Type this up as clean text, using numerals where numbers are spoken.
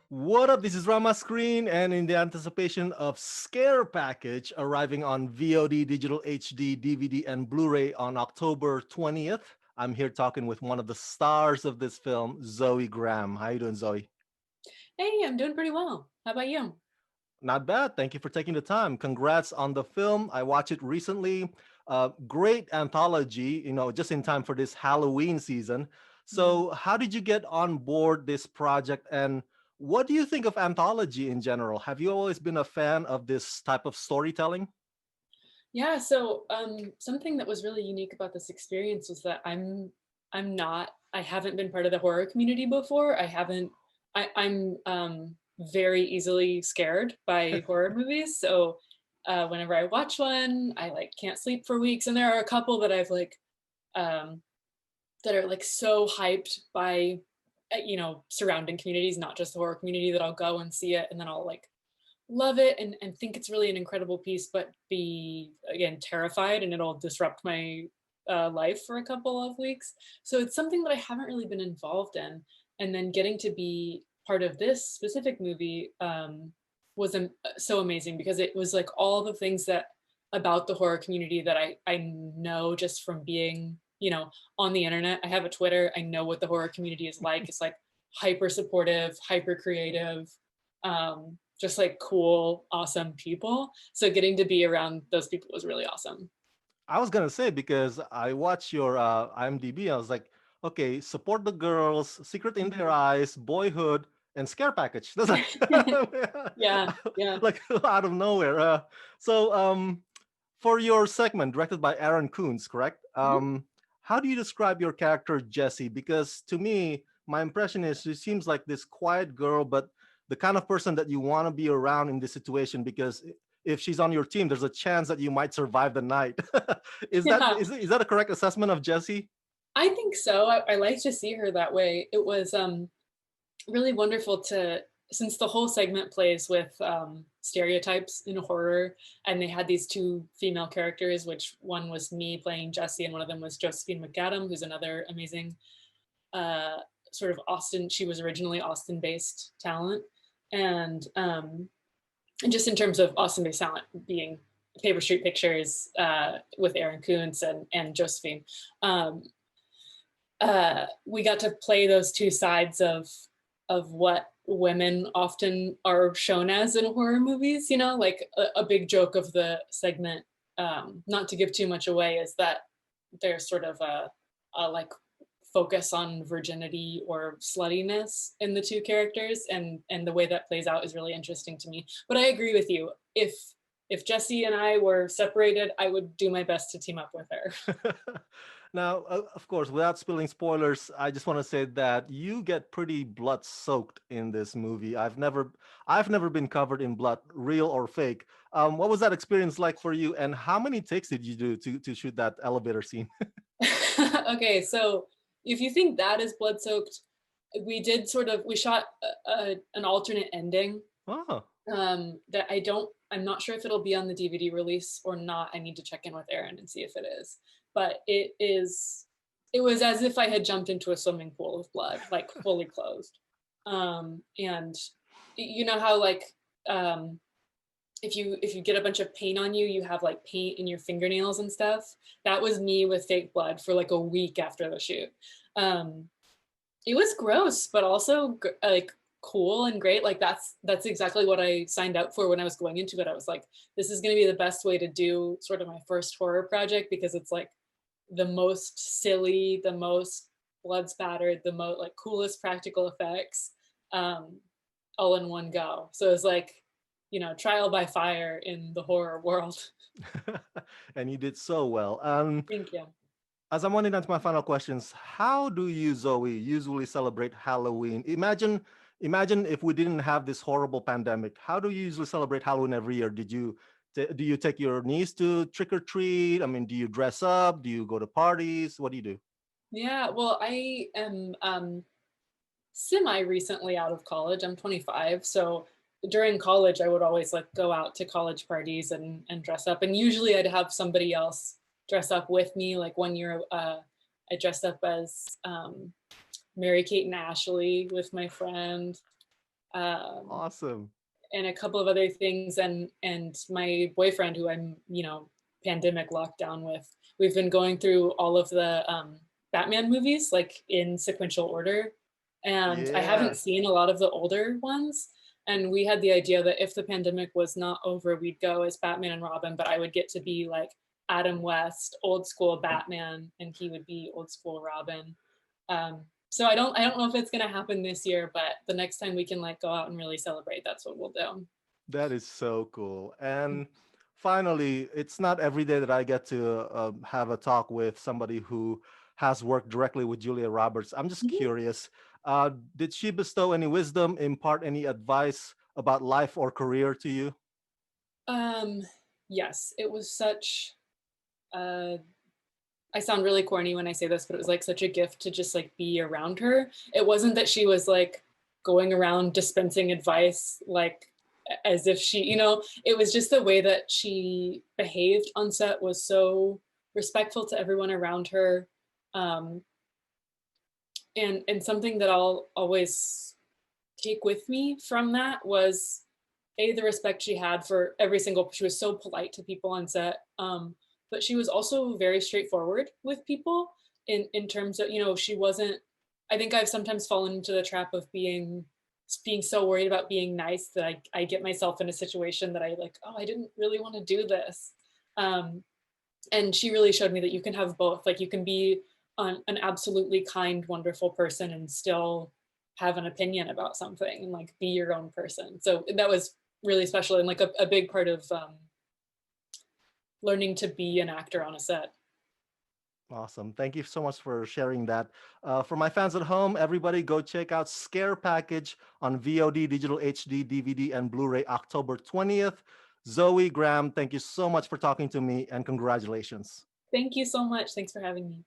What up? This is Rama Screen, and in the anticipation of Scare Package arriving on VOD, digital HD, DVD, and Blu-ray on October 20th, I'm here talking with one of the stars of this film, Zoe Graham. How you doing, Zoe? Hey, I'm doing pretty well. How about you? Not bad. Thank you for taking the time. Congrats on the film. I watched it recently. Great anthology, just in time for this Halloween season. Mhm. So, how did you get on board this project, and what do you think of anthology in general? Have you always been a fan of this type of storytelling? Something that was really unique about this experience was that I haven't been part of the horror community before. I'm very easily scared by horror movies. So whenever I watch one, I like can't sleep for weeks. And there are a couple that I've um that are like so hyped by surrounding communities, not just the horror community, that I'll go and see it and then I'll like love it and think it's really an incredible piece, but be again terrified and it'll disrupt my life for a couple of weeks. So it's something that I haven't really been involved in. And then getting to be part of this specific movie was so amazing because it was like all the things that about the horror community that I know just from being on the internet. I have a Twitter. I know what the horror community is like. It's like hyper supportive, hyper creative, just like cool, awesome people. So getting to be around those people was really awesome. I was gonna say because I watched your IMDb. I was like, okay, support the girls, secret in their eyes, boyhood, and scare package. That's like, Yeah, yeah. like out of nowhere. So, for your segment directed by Aaron Coons, correct? Mhm. How do you describe your character Jessie? Because to me, my impression is she seems like this quiet girl, but the kind of person that you want to be around in this situation because if she's on your team, there's a chance that you might survive the night. is that Yeah, is that a correct assessment of Jessie? I think so. I like to see her that way. It was really wonderful to since the whole segment plays with stereotypes in horror, and they had these two female characters, which one was me playing Jessie, and one of them was Josephine McAdam, who's another amazing uh, sort of Austin. She was originally Austin-based talent, and and just in terms of Austin-based talent being Paper Street Pictures with Aaron Kuntz and Josephine. Um, we got to play those two sides of what women often are shown as in horror movies. You know, like a big joke of the segment, not to give too much away, is that there's sort of a like focus on virginity or sluttiness in the two characters, and the way that plays out is really interesting to me. But I agree with you. If Jessie and I were separated, I would do my best to team up with her. Now, of course, without spilling spoilers, I just want to say that you get pretty blood soaked in this movie. I've never been covered in blood, real or fake. What was that experience like for you, and how many takes did you do to shoot that elevator scene? Okay, so if you think that is blood soaked, we shot an alternate ending Oh, that I'm not sure if it'll be on the DVD release or not. I need to check in with Aaron and see if it is. But it was as if I had jumped into a swimming pool of blood, like fully closed. And you know how like if you get a bunch of paint on you, you have like paint in your fingernails and stuff. That was me with fake blood for like a week after the shoot. Um, it was gross, but also like cool and great. Like that's exactly what I signed up for when I was going into it. I was like, this is going to be the best way to do sort of my first horror project because it's like the most silly, the most blood spattered, the most like coolest practical effects, um, all in one go. So it was like, trial by fire in the horror world. and you did so well. Thank you. As I'm winding down to my final questions, how do you, Zoe, usually celebrate Halloween? Imagine if we didn't have this horrible pandemic. How do you usually celebrate Halloween every year? Do you take your niece to trick or treat? I mean, do you dress up? Do you go to parties? What do you do? Yeah, well, I am semi recently out of college. I'm 25, so during college I would always like go out to college parties and dress up, and usually I'd have somebody else dress up with me. Like one year I dressed up as Mary Kate and Ashley with my friend. um, Awesome. and a couple of other things. And my boyfriend, who I'm, pandemic lockdown with, we've been going through all of the Batman movies like in sequential order. And I haven't Yeah. seen a lot of the older ones. And we had the idea that if the pandemic was not over, we'd go as Batman and Robin, but I would get to be like Adam West, old school Batman, and he would be old school Robin. So I don't know if it's gonna happen this year, but the next time we can like go out and really celebrate, that's what we'll do. That is so cool. And finally, it's not every day that I get to have a talk with somebody who has worked directly with Julia Roberts. I'm just Mhm. curious, did she bestow any wisdom, impart any advice about life or career to you? Um, yes, it was such uh I sound really corny when I say this, but it was like such a gift to just like be around her. It wasn't that she was like going around dispensing advice like as if she, it was just the way that she behaved on set was so respectful to everyone around her. Um, and something that I'll always take with me from that was the respect she had for every single, she was so polite to people on set, but she was also very straightforward with people in terms of, she wasn't, I think I've sometimes fallen into the trap of being so worried about being nice that I get myself in a situation that I like, oh, I didn't really want to do this. um, and she really showed me that you can have both, like you can be an absolutely kind wonderful person and still have an opinion about something and like be your own person. So that was really special and like a big part of learning to be an actor on a set. Awesome. Thank you so much for sharing that. For my fans at home, everybody go check out Scare Package on VOD, digital HD, DVD, and Blu-ray October 20th. Zoe, Graham, thank you so much for talking to me and congratulations. Thank you so much. Thanks for having me.